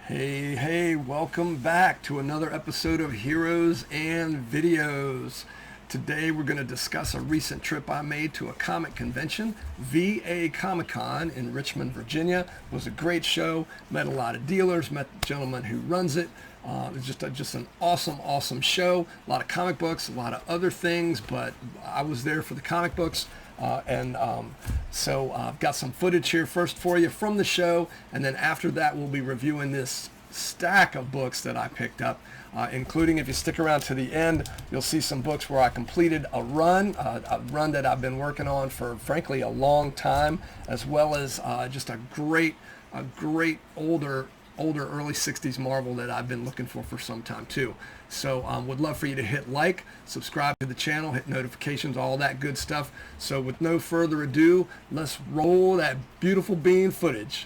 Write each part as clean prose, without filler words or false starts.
Hey, welcome back to another episode of Heroes and Videos. Today we're going to discuss a recent trip I made to a comic convention, VA COMICON in Richmond, Virginia. It was a great show, met a lot of dealers, met the gentleman who runs it. It was just an awesome show. A lot of comic books, a lot of other things, but I was there for the comic books. So I've got some footage here first for you from the show, and then after that we'll be reviewing this stack of books that I picked up, including, if you stick around to the end, you'll see some books where I completed a run that I've been working on for, frankly, a long time, as well as just a great older early 60s Marvel that I've been looking for some time too. So would love for you to hit like, subscribe to the channel, hit notifications, all that good stuff. So with no further ado, let's roll that beautiful bean footage.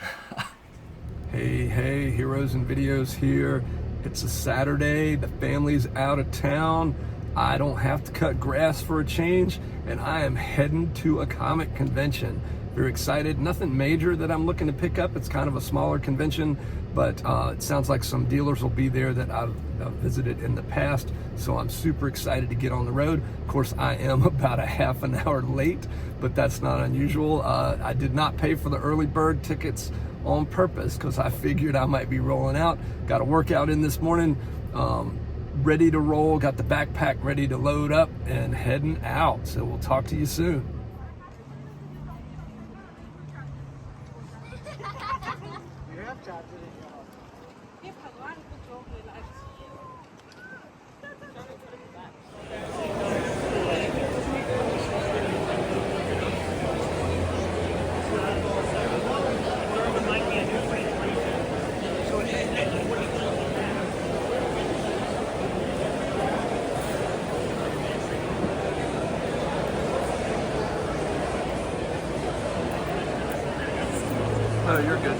Hey, Heroes and Videos here. It's a Saturday, the family's out of town. I don't have to cut grass for a change, and I am heading to a comic convention. Very excited. Nothing major that I'm looking to pick up. It's kind of a smaller convention, but it sounds like some dealers will be there that I've visited in the past, so I'm super excited to get on the road. Of course, I am about a half an hour late, but that's not unusual. I did not pay for the early bird tickets on purpose because I figured I might be rolling out. Got a workout in this morning, ready to roll, got the backpack ready to load up and heading out. So we'll talk to you soon. Oh, you're good.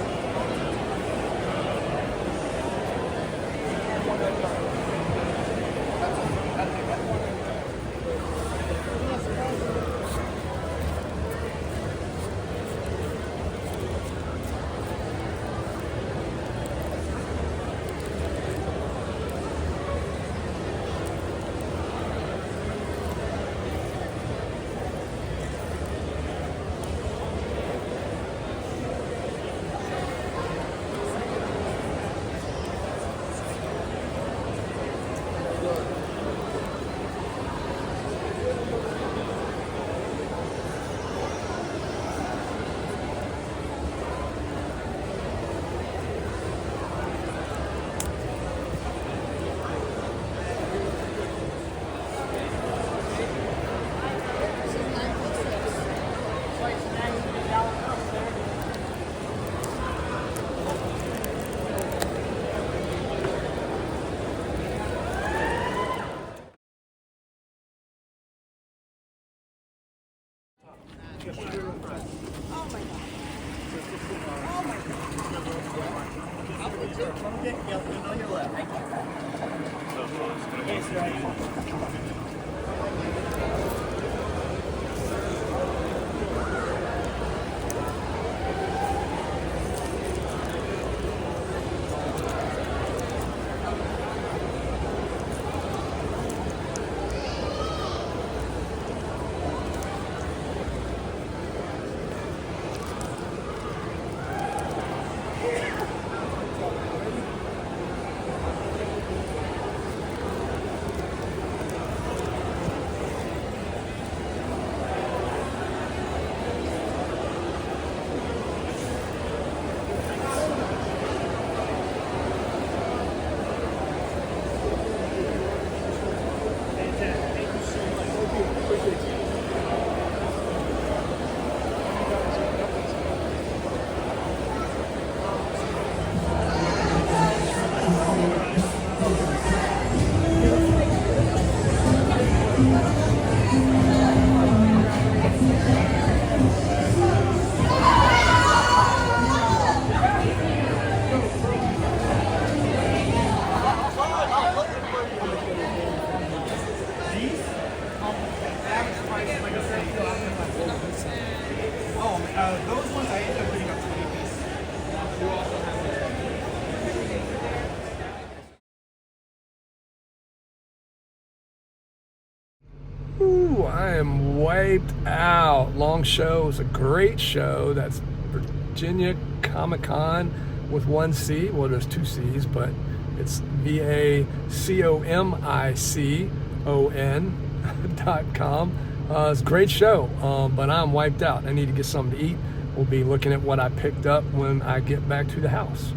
wiped out. Long show. It was a great show. That's Virginia Comic-Con with one C. Well, there's two C's, but it's VA COMICON.com. It's a great show, but I'm wiped out. I need to get something to eat. We'll be looking at what I picked up when I get back to the house.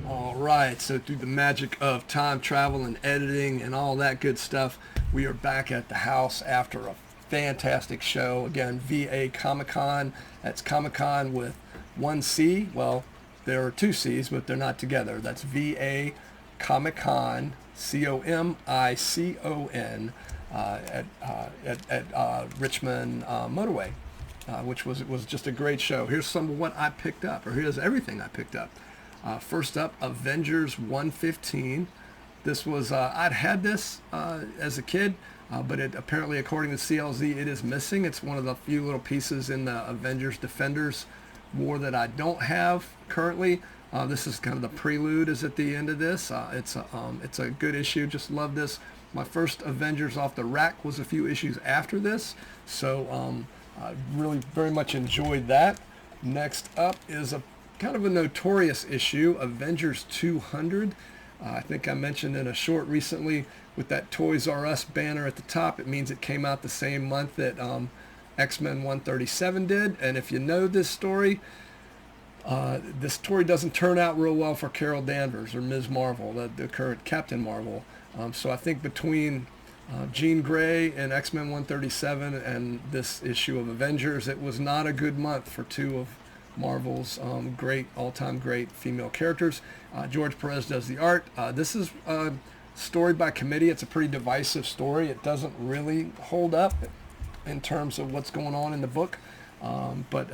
All right, so through the magic of time travel and editing and all that good stuff, we are back at the house after a fantastic show. Again, VA Comic-Con. That's Comic-Con with one C. Well, there are two C's, but they're not together. That's VA Comic-Con, COMICON, at Richmond Motorway, which was just a great show. Here's some of what I picked up, or here's everything I picked up. First up, Avengers 115. This was, I'd had this as a kid, but it apparently, according to CLZ, it is missing. It's one of the few little pieces in the Avengers Defenders War that I don't have currently. This is kind of the prelude is at the end of this. It's a good issue. Just love this. My first Avengers off the rack was a few issues after this, so I really very much enjoyed that. Next up is a kind of a notorious issue, Avengers 200. I think I mentioned in a short recently with that Toys R Us banner at the top. It means it came out the same month that X-Men 137 did. And if you know this story doesn't turn out real well for Carol Danvers or Ms. Marvel, the current Captain Marvel. So I think between Jean Grey and X-Men 137 and this issue of Avengers, it was not a good month for two of Marvel's great, all-time great female characters. George Perez does the art. This is a story by committee. It's a pretty divisive story. It doesn't really hold up in terms of what's going on in the book. But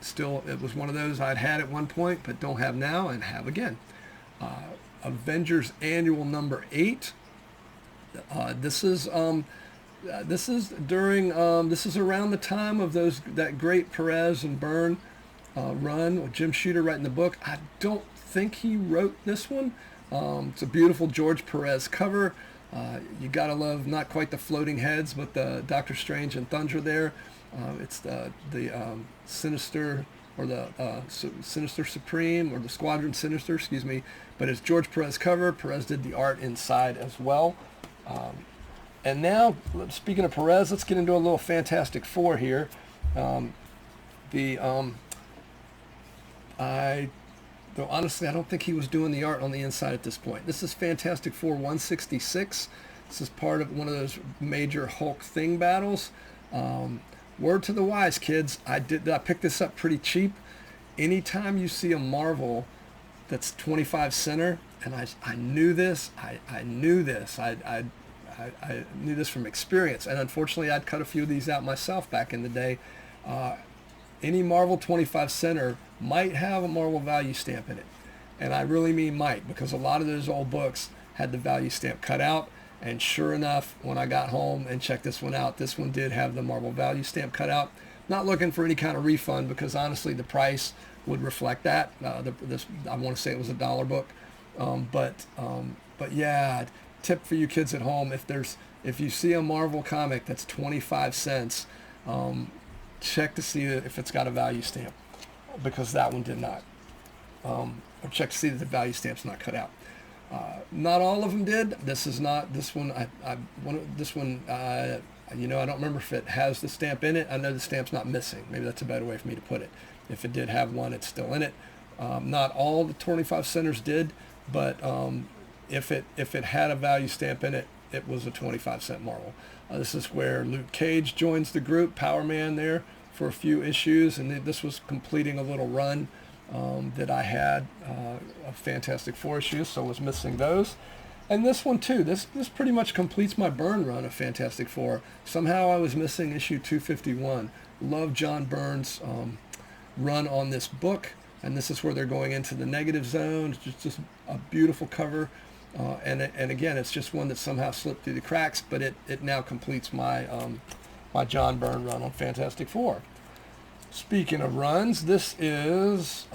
still, it was one of those I'd had at one point, but don't have now and have again. Avengers Annual number 8. This is around the time of that great Perez and Byrne run with Jim Shooter writing the book. I don't think he wrote this one. It's a beautiful George Perez cover. You gotta love not quite the floating heads, but the Doctor Strange and Thundra there. It's the Sinister or the Sinister Supreme or the Squadron Sinister, excuse me. But it's George Perez cover. Perez did the art inside as well. And now, speaking of Perez, let's get into a little Fantastic Four here. Though honestly, I don't think he was doing the art on the inside at this point. This is Fantastic Four 166. This is part of one of those major Hulk Thing battles. Word to the wise, kids. I picked this up pretty cheap. Anytime you see a Marvel that's 25 center, and I knew this. I knew this. I knew this from experience, and unfortunately, I'd cut a few of these out myself back in the day. Any Marvel 25 center might have a Marvel value stamp in it. And I really mean might, because a lot of those old books had the value stamp cut out. And sure enough, when I got home and checked this one out, this one did have the Marvel value stamp cut out. Not looking for any kind of refund, because honestly, the price would reflect that. I want to say it was $1 book. But yeah, tip for you kids at home, if you see a Marvel comic that's 25 cents, check to see if it's got a value stamp, because that one did not. Or check to see that the value stamp's not cut out. Not all of them did. This is not this one. I don't remember if it has the stamp in it. I know the stamp's not missing. Maybe that's a better way for me to put it. If it did have one, it's still in it. Not all the 25 centers did, but if it had a value stamp in it, it was a 25 cent Marvel. This is where Luke Cage joins the group, Power Man there for a few issues, and this was completing a little run that I had of Fantastic Four issues, so I was missing those. And this one too, this pretty much completes my Byrne run of Fantastic Four. Somehow I was missing issue 251. Love John Byrne's run on this book, and this is where they're going into the negative zone. It's just a beautiful cover. And again, it's just one that somehow slipped through the cracks, but it now completes my my John Byrne run on Fantastic Four. Speaking of runs, this is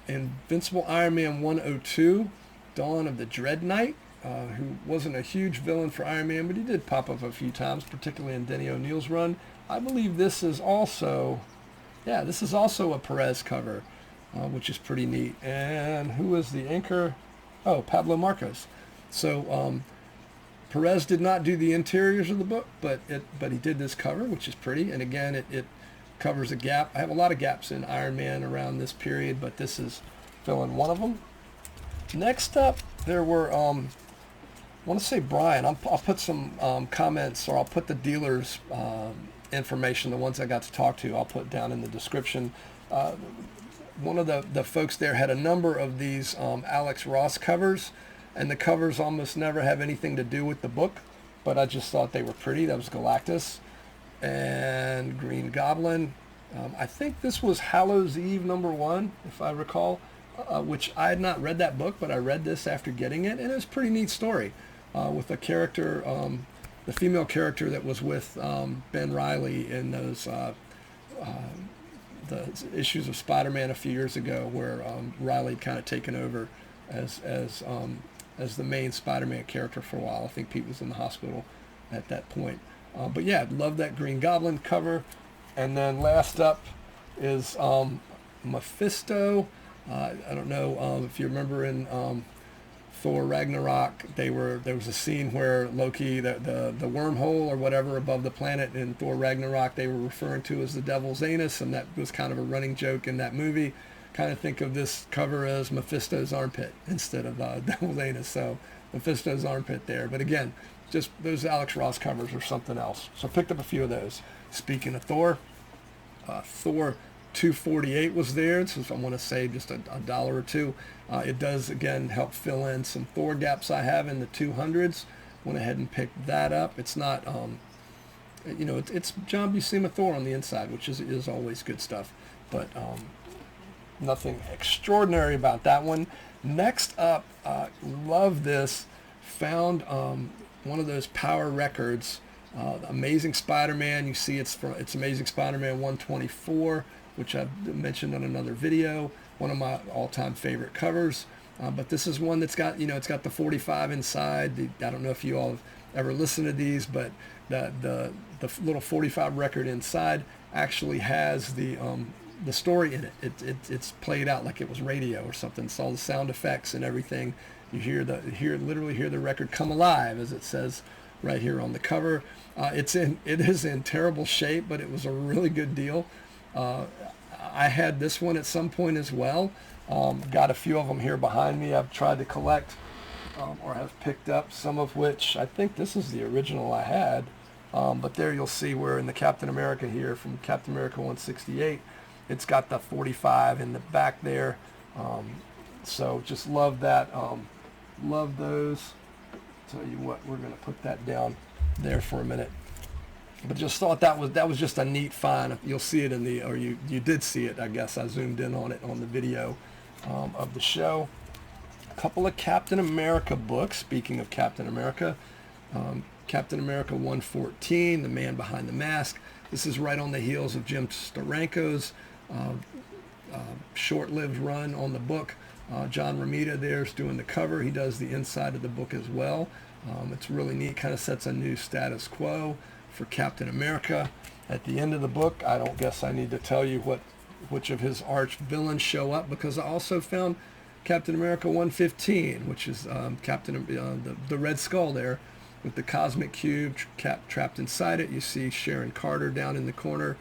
Invincible Iron Man 102, Dawn of the Dread Knight. who wasn't a huge villain for Iron Man, but he did pop up a few times, particularly in Denny O'Neil's run. I believe this is also, yeah, this is also a Perez cover, which is pretty neat. And who is the inker? Oh, Pablo Marcos. So Perez did not do the interiors of the book, but he did this cover, which is pretty. And again, it covers a gap. I have a lot of gaps in Iron Man around this period, but this is filling one of them. Next up, there were, I want to say Brian. I'll put some comments, or I'll put the dealers' information, the ones I got to talk to, I'll put down in the description. One of the folks there had a number of these Alex Ross covers, and the covers almost never have anything to do with the book, but I just thought they were pretty. That was Galactus and Green Goblin. I think this was Hallows Eve #1, if I recall, which I had not read that book, but I read this after getting it, and it was a pretty neat story with a character, the female character that was with Ben Reilly in those the issues of Spider-Man a few years ago, where Reilly had kind of taken over as the main Spider-Man character for a while. I think Pete was in the hospital at that point. But yeah, love that Green Goblin cover. And then last up is Mephisto. I don't know if you remember in Thor Ragnarok, there was a scene where Loki, the wormhole or whatever above the planet in Thor Ragnarok, they were referring to as the Devil's Anus, and that was kind of a running joke in that movie. Kind of think of this cover as Mephisto's armpit instead of Devil's Anus. So Mephisto's armpit there. But again, just those Alex Ross covers are something else. So I picked up a few of those. Speaking of Thor, Thor 248 was there. So I want to say just a dollar or two. It does, again, help fill in some Thor gaps I have in the 200s. Went ahead and picked that up. It's not, it's John Buscema Thor on the inside, which is always good stuff. But nothing extraordinary about that one. Next up, love this. Found one of those Power Records, Amazing Spider-Man. You see it's Amazing Spider-Man 124, which I've mentioned on another video. One of my all-time favorite covers. But this is one that's got, it's got the 45 inside. I don't know if you all have ever listened to these, but the little 45 record inside actually has the story in it. It's played out like it was radio or something. It's all the sound effects and everything. You literally hear the record come alive, as it says right here on the cover. It is in terrible shape, but it was a really good deal. I had this one at some point as well. Got a few of them here behind me I've tried to collect, or have picked up, some of which I think this is the original I had. But there you'll see where in the Captain America here, from Captain America 168, it's got the 45 in the back there. So just love that. Love those. Tell you what, we're going to put that down there for a minute. But just thought that was just a neat find. You'll see it you did see it, I guess. I zoomed in on it on the video of the show. A couple of Captain America books. Speaking of Captain America, Captain America 114, The Man Behind the Mask. This is right on the heels of Jim Steranko's short-lived run on the book. John Romita there's doing the cover. He does the inside of the book as well. It's really neat. Kind of sets a new status quo for Captain America. At the end of the book, I don't guess I need to tell you which of his arch villains show up, because I also found Captain America 115, which is the Red Skull there with the cosmic cube trapped inside it. You see Sharon Carter down in the corner.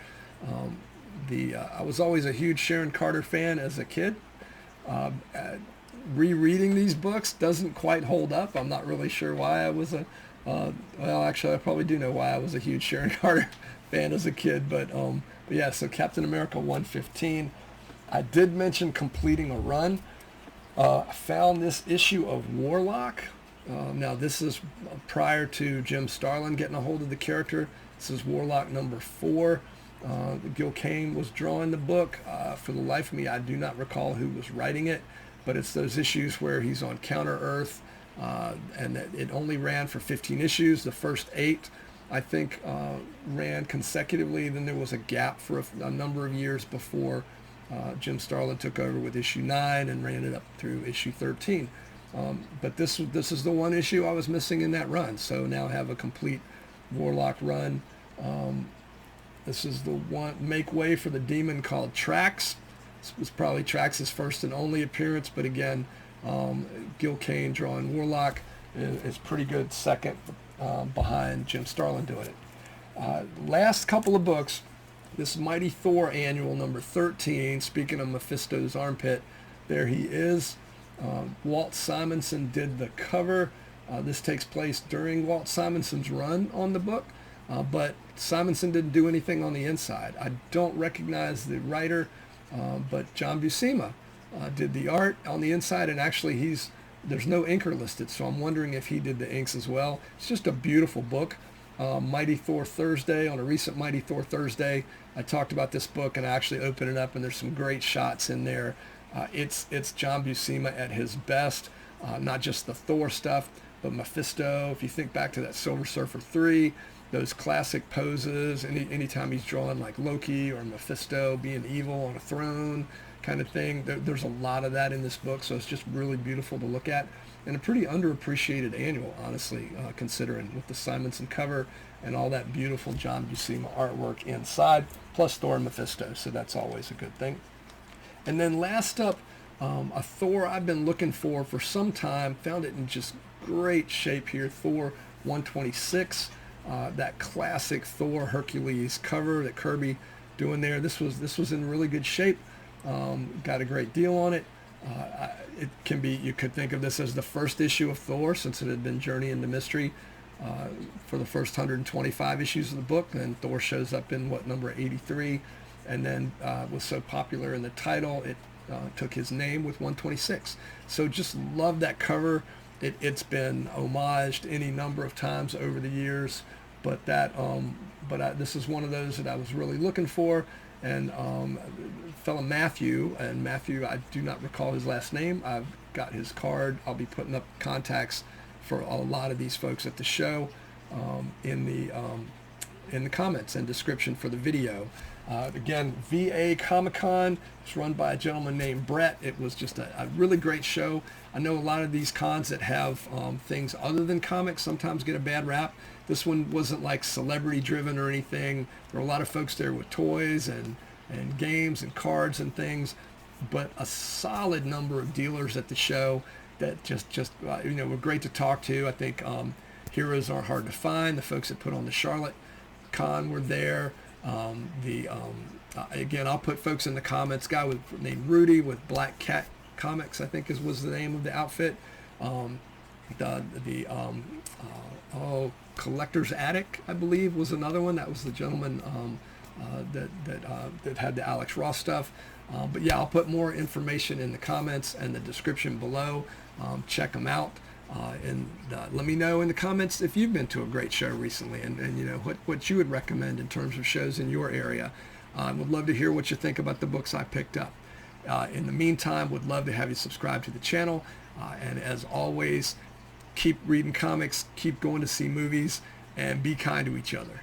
I was always a huge Sharon Carter fan as a kid. Rereading these books doesn't quite hold up. I'm not really sure why I was actually I probably do know why I was a huge Sharon Carter fan as a kid, but yeah, so Captain America 115. I did mention completing a run. I found this issue of Warlock. Now this is prior to Jim Starlin getting a hold of the character. This is Warlock #4. Gil Kane was drawing the book. For the life of me, I do not recall who was writing it, but it's those issues where he's on Counter-Earth, and it only ran for 15 issues. The first 8, I think, ran consecutively. Then there was a gap for a number of years before Jim Starlin took over with issue 9 and ran it up through issue 13. But this is the one issue I was missing in that run. So now I have a complete Warlock run. This is the one, Make Way for the Demon, called Trax. This was probably Trax's first and only appearance, but again, Gil Kane drawing Warlock is pretty good second behind Jim Starlin doing it. Last couple of books, this Mighty Thor annual number 13, speaking of Mephisto's armpit, there he is. Walt Simonson did the cover. This takes place during Walt Simonson's run on the book, but Simonson didn't do anything on the inside. I don't recognize the writer, but John Buscema did the art on the inside, and actually there's no inker listed, so I'm wondering if he did the inks as well. It's just a beautiful book. Mighty Thor Thursday, on a recent Mighty Thor Thursday, I talked about this book and I actually opened it up, and there's some great shots in there. It's John Buscema at his best, not just the Thor stuff, but Mephisto. If you think back to that Silver Surfer 3, those classic poses, anytime he's drawing like Loki or Mephisto being evil on a throne kind of thing, there's a lot of that in this book, so it's just really beautiful to look at, and a pretty underappreciated annual, honestly, considering, with the Simonson cover and all that beautiful John Buscema artwork inside, plus Thor and Mephisto, so that's always a good thing. And then last up, a Thor I've been looking for some time, found it in just great shape here, Thor 126, that classic Thor Hercules cover that Kirby doing there. This was in really good shape. Got a great deal on it. It can be, you could think of this as the first issue of Thor, since it had been Journey into Mystery for the first 125 issues of the book. Then Thor shows up in number 83, and then was so popular in the title it took his name with 126. So just love that cover. It's been homaged any number of times over the years, but this is one of those that I was really looking for. And fellow Matthew, I do not recall his last name. I've got his card. I'll be putting up contacts for a lot of these folks at the show in the comments and description for the video. Again, VA Comic-Con. It's run by a gentleman named Brett. It was just a really great show. I know a lot of these cons that have things other than comics sometimes get a bad rap. This one wasn't like celebrity driven or anything. There were a lot of folks there with toys and games and cards and things, but a solid number of dealers at the show that just were great to talk to. I think heroes aren't hard to find. The folks that put on the Charlotte Con were there. Again, I'll put folks in the comments. Guy named Rudy with Black Cat Comics, I think was the name of the outfit. Collector's Attic, I believe, was another one. That was the gentleman that had the Alex Ross stuff. But yeah, I'll put more information in the comments and the description below. Check them out. And let me know in the comments if you've been to a great show recently, and what you would recommend in terms of shows in your area. I would love to hear what you think about the books I picked up. In the meantime, would love to have you subscribe to the channel. And as always, keep reading comics, keep going to see movies, and be kind to each other.